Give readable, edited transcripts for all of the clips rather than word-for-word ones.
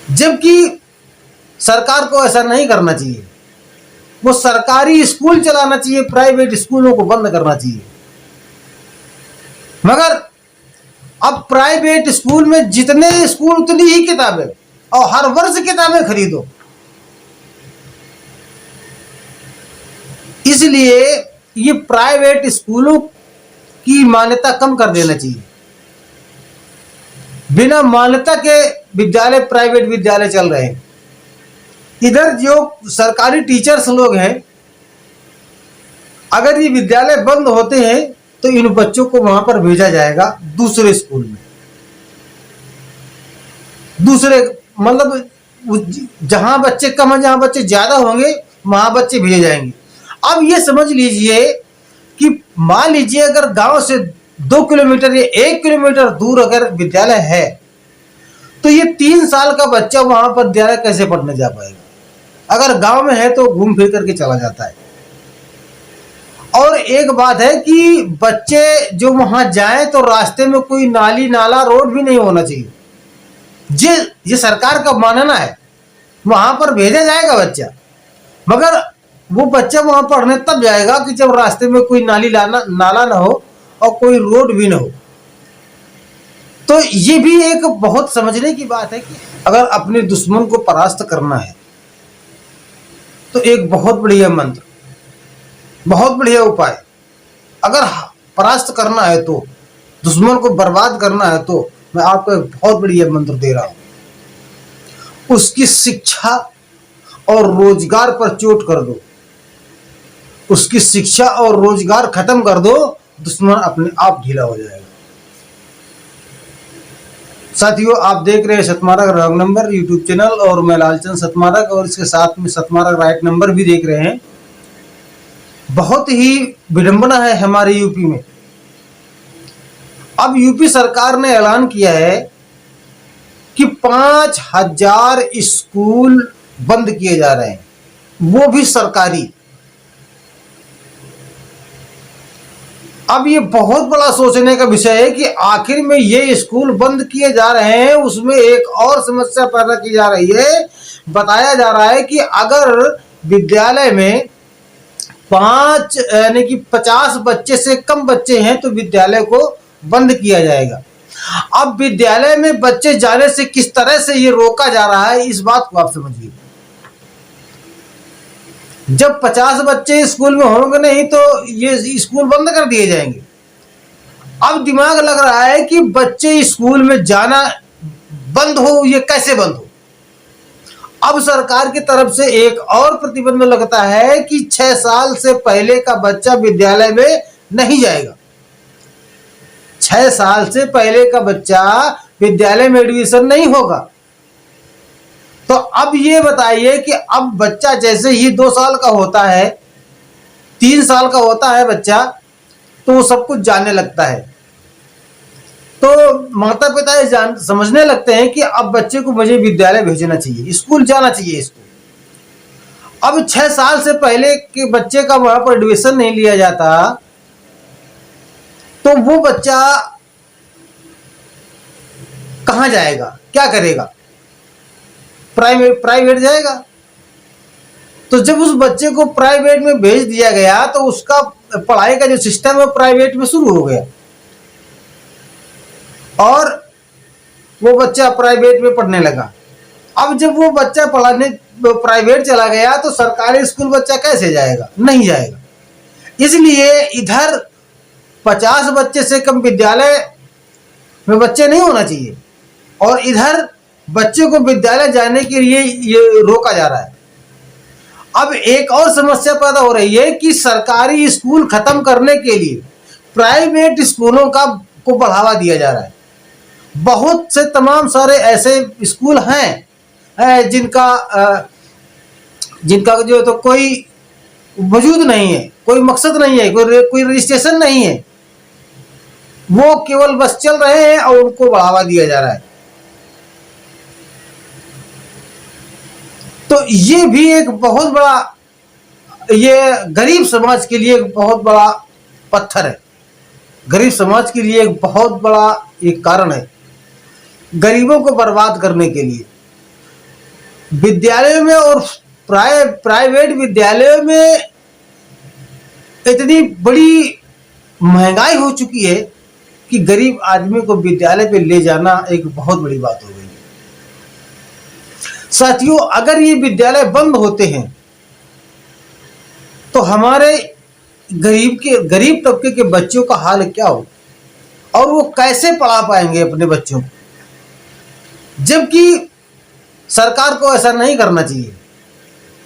जबकि सरकार को ऐसा नहीं करना चाहिए। वो सरकारी स्कूल चलाना चाहिए, प्राइवेट स्कूलों को बंद करना चाहिए। मगर अब प्राइवेट स्कूल में जितने स्कूल उतनी ही किताबें, और हर वर्ष किताबें खरीदो। इसलिए ये प्राइवेट स्कूलों की मान्यता कम कर देना चाहिए। बिना मान्यता के विद्यालय, प्राइवेट विद्यालय चल रहे हैं। इधर जो सरकारी टीचर्स लोग हैं, अगर ये विद्यालय बंद होते हैं तो इन बच्चों को वहां पर भेजा जाएगा दूसरे स्कूल में, दूसरे मतलब जहां बच्चे कम हैं, जहां बच्चे ज्यादा होंगे वहां बच्चे भेजे जाएंगे। अब ये समझ लीजिए कि मान लीजिए अगर गांव से 2 किलोमीटर या 1 किलोमीटर दूर अगर विद्यालय है, तो ये 3 साल का बच्चा वहां पर विद्यालय कैसे पढ़ने जा पाएगा? अगर गांव में है तो घूम फिर करके चला जाता है। और एक बात है कि बच्चे जो वहां जाएं तो रास्ते में कोई नाली नाला रोड भी नहीं होना चाहिए। ये सरकार का मानना है, वहां पर भेजा जाएगा बच्चा, मगर वो बच्चा वहां पढ़ने तब जाएगा कि जब रास्ते में कोई नाला ना हो और कोई रोड भी ना हो। तो ये भी एक बहुत समझने की बात है कि अगर अपने दुश्मन को परास्त करना है तो एक बहुत बढ़िया मंत्र, बहुत बढ़िया उपाय, अगर परास्त करना है तो, दुश्मन को बर्बाद करना है तो मैं आपको एक बहुत बढ़िया मंत्र दे रहा हूं। उसकी शिक्षा और रोजगार पर चोट कर दो, उसकी शिक्षा और रोजगार खत्म कर दो, दुश्मन अपने आप ढीला हो जाएगा। साथियों, आप देख रहे हैं सतमार्ग रॉन्ग नंबर यूट्यूब चैनल, और मैं लालचंद सतमार्ग, और इसके साथ में सतमार्ग राइट नंबर भी देख रहे हैं। बहुत ही विडंबना है हमारे यूपी में। अब यूपी सरकार ने ऐलान किया है कि 5000 स्कूल बंद किए जा रहे हैं, वो भी सरकारी। अब ये बहुत बड़ा सोचने का विषय है कि आखिर में ये स्कूल बंद किए जा रहे हैं, उसमें एक और समस्या पैदा की जा रही है। बताया जा रहा है कि अगर विद्यालय में 5 यानी कि 50 बच्चे से कम बच्चे हैं तो विद्यालय को बंद किया जाएगा। अब विद्यालय में बच्चे जाने से किस तरह से ये रोका जा रहा है, इस बात को आप समझिए। जब 50 बच्चे स्कूल में होंगे नहीं तो ये स्कूल बंद कर दिए जाएंगे। अब दिमाग लग रहा है कि बच्चे स्कूल में जाना बंद हो, ये कैसे बंद हो? अब सरकार की तरफ से एक और प्रतिबंध लगता है कि 6 साल से पहले का बच्चा विद्यालय में नहीं जाएगा। 6 साल से पहले का बच्चा विद्यालय में एडमिशन नहीं होगा। तो अब ये बताइए कि अब बच्चा जैसे ही 2 साल का होता है, 3 साल का होता है बच्चा, तो वो सब कुछ जानने लगता है। तो माता पिता समझने लगते हैं कि अब बच्चे को मुझे विद्यालय भेजना चाहिए, स्कूल जाना चाहिए इसको। अब 6 साल से पहले के बच्चे का वहां पर एडमिशन नहीं लिया जाता तो वो बच्चा कहां जाएगा, क्या करेगा? प्राइवेट जाएगा। तो जब उस बच्चे को प्राइवेट में भेज दिया गया तो उसका पढ़ाई का जो सिस्टम है प्राइवेट में शुरू हो गया, और वो बच्चा प्राइवेट में पढ़ने लगा। अब जब वो बच्चा पढ़ाने प्राइवेट चला गया तो सरकारी स्कूल बच्चा कैसे जाएगा? नहीं जाएगा। इसलिए इधर 50 बच्चे से कम विद्यालय में बच्चे नहीं होना चाहिए, और इधर बच्चे को विद्यालय जाने के लिए ये रोका जा रहा है। अब एक और समस्या पैदा हो रही है कि सरकारी स्कूल खत्म करने के लिए प्राइवेट स्कूलों को बढ़ावा दिया जा रहा है। बहुत से तमाम सारे ऐसे स्कूल हैं जिनका जो तो कोई वजूद नहीं है, कोई मकसद नहीं है, कोई रजिस्ट्रेशन नहीं है, वो केवल बस चल रहे हैं और उनको बढ़ावा दिया जा रहा है। तो ये भी एक बहुत बड़ा, ये गरीब समाज के लिए एक बहुत बड़ा पत्थर है, गरीब समाज के लिए एक बहुत बड़ा एक कारण है, गरीबों को बर्बाद करने के लिए। विद्यालयों में और प्राइवेट विद्यालयों में इतनी बड़ी महंगाई हो चुकी है कि गरीब आदमी को विद्यालय पे ले जाना एक बहुत बड़ी बात हो गई है। साथियों, अगर ये विद्यालय बंद होते हैं तो हमारे गरीब तबके के बच्चों का हाल क्या हो, और वो कैसे पढ़ा पाएंगे अपने बच्चों को, जबकि सरकार को ऐसा नहीं करना चाहिए।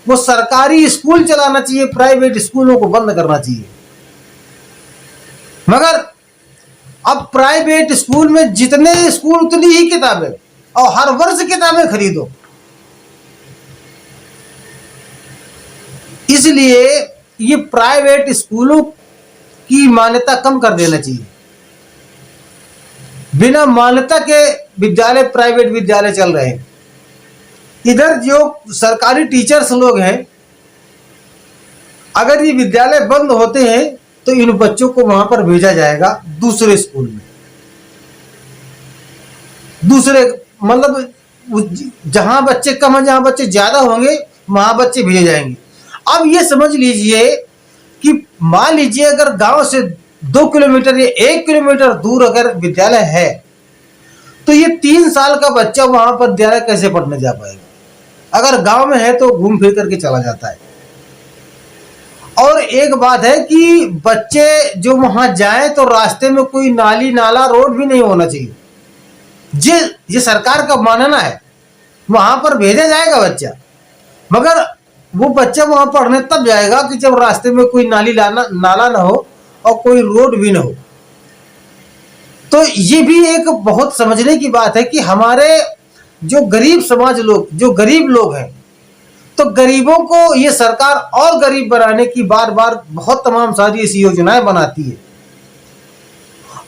वो सरकारी स्कूल चलाना चाहिए, प्राइवेट स्कूलों को बंद करना चाहिए। मगर अब प्राइवेट स्कूल में जितने स्कूल उतनी ही किताबें, और हर वर्ष किताबें खरीदो। इसलिए ये प्राइवेट स्कूलों की मान्यता कम कर देना चाहिए। बिना मान्यता के विद्यालय, प्राइवेट विद्यालय चल रहे हैं। इधर जो सरकारी टीचर्स लोग हैं, अगर ये विद्यालय बंद होते हैं तो इन बच्चों को वहां पर भेजा जाएगा दूसरे स्कूल में, दूसरे मतलब जहां बच्चे कम हैं, जहां बच्चे ज्यादा होंगे वहां बच्चे भेजे जाएंगे। अब ये समझ लीजिए कि मान लीजिए अगर गांव से 2 किलोमीटर या 1 किलोमीटर दूर अगर विद्यालय है, तो ये 3 साल का बच्चा वहां पर विद्यालय कैसे पढ़ने जा पाएगा। अगर गांव में है तो घूम फिर करके चला जाता है। और एक बात है कि बच्चे जो वहां जाए तो रास्ते में कोई नाली नाला रोड भी नहीं होना चाहिए। ये सरकार का मानना है, वहां पर भेजा जाएगा बच्चा, मगर वो बच्चा वहां पढ़ने तब जाएगा कि जब रास्ते में कोई नाला ना हो और कोई रोड भी ना हो। तो ये भी एक बहुत समझने की बात है कि हमारे जो गरीब समाज लोग, जो गरीब लोग हैं, तो गरीबों को ये सरकार और गरीब बनाने की बार बार बहुत तमाम सारी ऐसी योजनाएं बनाती है।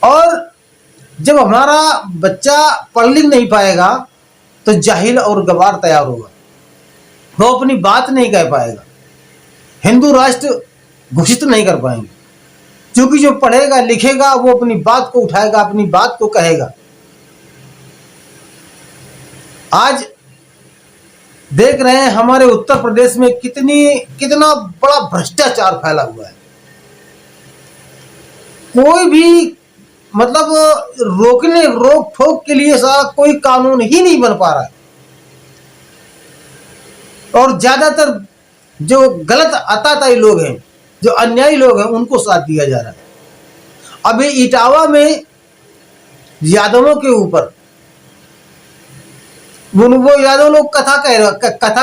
और जब हमारा बच्चा पढ़ लिख नहीं पाएगा तो जाहिल और गवार तैयार होगा, वो अपनी बात नहीं कह पाएगा, हिंदू राष्ट्र घोषित नहीं कर पाएंगे। क्योंकि जो पढ़ेगा लिखेगा वो अपनी बात को उठाएगा, अपनी बात को कहेगा। आज देख रहे हैं हमारे उत्तर प्रदेश में कितना बड़ा भ्रष्टाचार फैला हुआ है। कोई भी मतलब रोक ठोक के लिए सारा कोई कानून ही नहीं बन पा रहा है, और ज्यादातर जो गलत अताताई लोग हैं, जो अन्यायी लोग हैं, उनको साथ दिया जा रहा है। अभी इटावा में यादवों के ऊपर वो यादव लोग कथा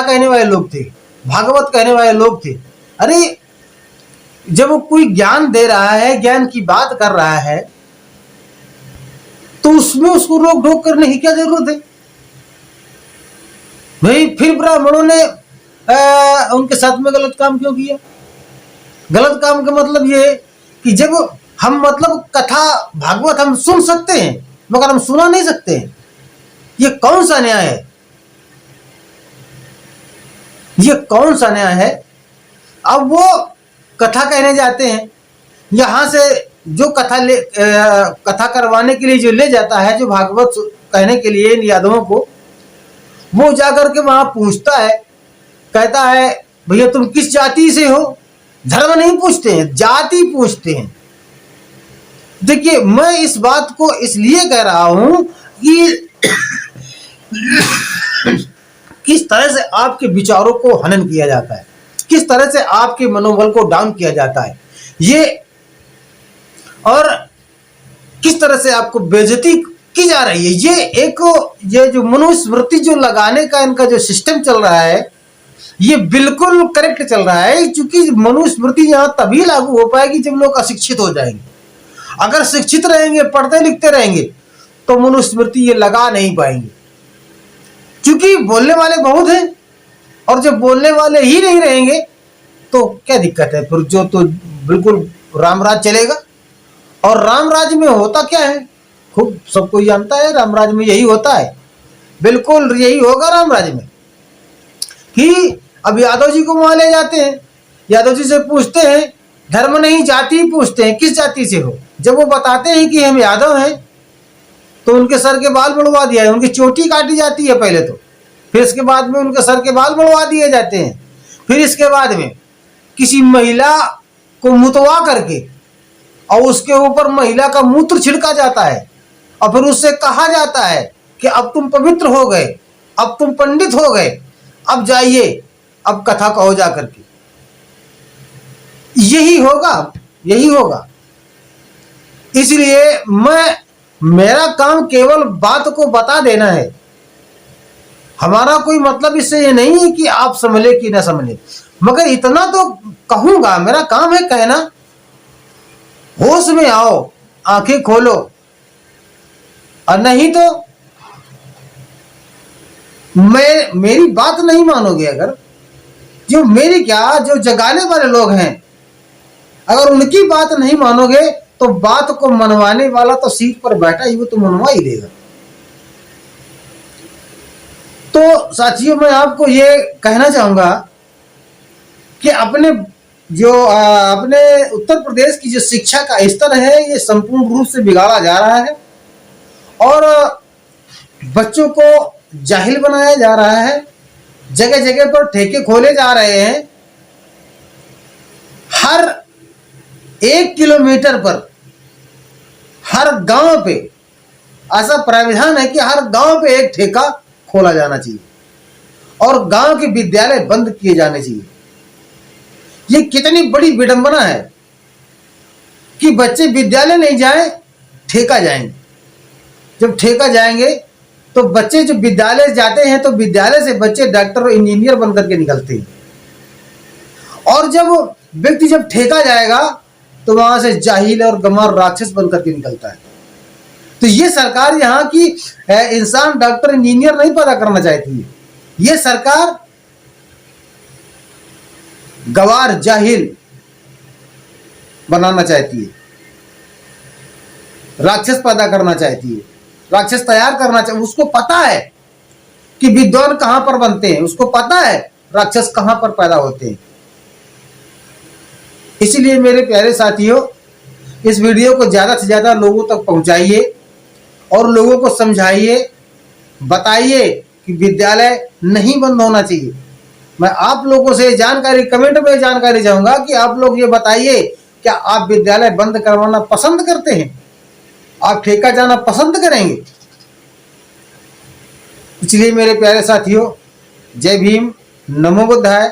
कहने वाले लोग थे, भागवत कहने वाले लोग थे। अरे जब कोई ज्ञान दे रहा है, ज्ञान की बात कर रहा है, तो उसमें उसको रोक टोक करने की क्या जरूरत है भाई। फिर ब्राह्मणों ने उनके साथ में गलत काम क्यों किया। गलत काम का मतलब ये है कि जब हम मतलब कथा भागवत हम सुन सकते हैं मगर हम सुना नहीं सकते हैं, ये कौन सा न्याय है। ये कौन सा न्याय है। अब वो कथा कहने जाते हैं, यहां से जो कथा करवाने के लिए जो ले जाता है, जो भागवत कहने के लिए इन यादवों को, वो जाकर के वहां पूछता है, कहता है भैया तुम किस जाति से हो। धर्म नहीं पूछते हैं, जाति पूछते हैं। देखिए मैं इस बात को इसलिए कह रहा हूं कि किस तरह से आपके विचारों को हनन किया जाता है, किस तरह से आपके मनोबल को डाउन किया जाता है, ये और किस तरह से आपको बेइज्जती की जा रही है। ये जो मनुस्मृति जो लगाने का इनका जो सिस्टम चल रहा है, ये बिल्कुल करेक्ट चल रहा है। क्योंकि मनुस्मृति यहां तभी लागू हो पाएगी जब लोग अशिक्षित हो जाएंगे। अगर शिक्षित रहेंगे, पढ़ते लिखते रहेंगे, तो मनुस्मृति ये लगा नहीं पाएंगे। क्योंकि बोलने वाले बहुत हैं, और जब बोलने वाले ही नहीं रहेंगे तो क्या दिक्कत है। फिर जो तो बिल्कुल रामराज चलेगा। और रामराज में होता क्या है, खूब सबको जानता है। रामराज में यही होता है, बिल्कुल यही होगा रामराज में, कि अब यादव जी को वहां ले जाते हैं, यादव जी से पूछते हैं, धर्म नहीं जाति पूछते हैं, किस जाति से हो। जब वो बताते हैं कि हम यादव हैं, तो उनके सर के बाल बढ़वा दिया है, उनकी चोटी काटी जाती है पहले तो, फिर इसके बाद में उनके सर के बाल बढ़वा दिए जाते हैं, फिर इसके बाद में किसी महिला को मुतवा करके और उसके ऊपर महिला का मूत्र छिड़का जाता है और फिर उससे कहा जाता है कि अब तुम पवित्र हो गए, अब तुम पंडित हो गए, अब जाइए, अब कथा कहो जा करके। यही होगा, यही होगा। इसलिए मेरा काम केवल बात को बता देना है। हमारा कोई मतलब इससे ये नहीं है कि आप समझे कि ना समझे, मगर इतना तो कहूंगा, मेरा काम है कहना। होश में आओ, आंखें खोलो, और नहीं तो मेरी बात नहीं मानोगे। अगर जो मेरी क्या, जो जगाने वाले लोग हैं, अगर उनकी बात नहीं मानोगे तो बात को मनवाने वाला तो सीट पर बैठा ही, वो तो मनवा ही देगा। तो साथियों, मैं आपको ये कहना चाहूंगा कि अपने उत्तर प्रदेश की जो शिक्षा का स्तर है, ये संपूर्ण रूप से बिगाड़ा जा रहा है और बच्चों को जाहिल बनाया जा रहा है। जगह जगह पर ठेके खोले जा रहे हैं। हर 1 किलोमीटर पर, हर गांव पे ऐसा प्राविधान है कि हर गांव पे एक ठेका खोला जाना चाहिए और गांव के विद्यालय बंद किए जाने चाहिए। ये कितनी बड़ी विडंबना है कि बच्चे विद्यालय नहीं जाएं, ठेका जाएंगे। जब ठेका जाएंगे तो बच्चे जो विद्यालय जाते हैं तो विद्यालय से बच्चे डॉक्टर और इंजीनियर बनकर के निकलते हैं, और जब व्यक्ति जब ठेका जाएगा तो वहां से जाहिल और गंवार राक्षस बनकर के निकलता है। तो ये सरकार यहाँ की इंसान डॉक्टर इंजीनियर नहीं पैदा करना चाहती है। ये सरकार गंवार जाहिल बनाना चाहती है, राक्षस पैदा करना चाहती है, राक्षस तैयार करना चाहिए। उसको पता है कि विद्वान कहां पर बनते हैं, उसको पता है राक्षस कहां पर पैदा होते हैं। इसलिए मेरे प्यारे साथियों, इस वीडियो को ज्यादा से ज्यादा लोगों तक पहुंचाइए और लोगों को समझाइए, बताइए कि विद्यालय नहीं बंद होना चाहिए। मैं आप लोगों से जानकारी, कमेंट में जानकारी चाहूंगा कि आप लोग ये बताइए, क्या आप विद्यालय बंद करवाना पसंद करते हैं? आप ठेका जाना पसंद करेंगे? इसलिए मेरे प्यारे साथियों, जय भीम, नमो बुद्धाय।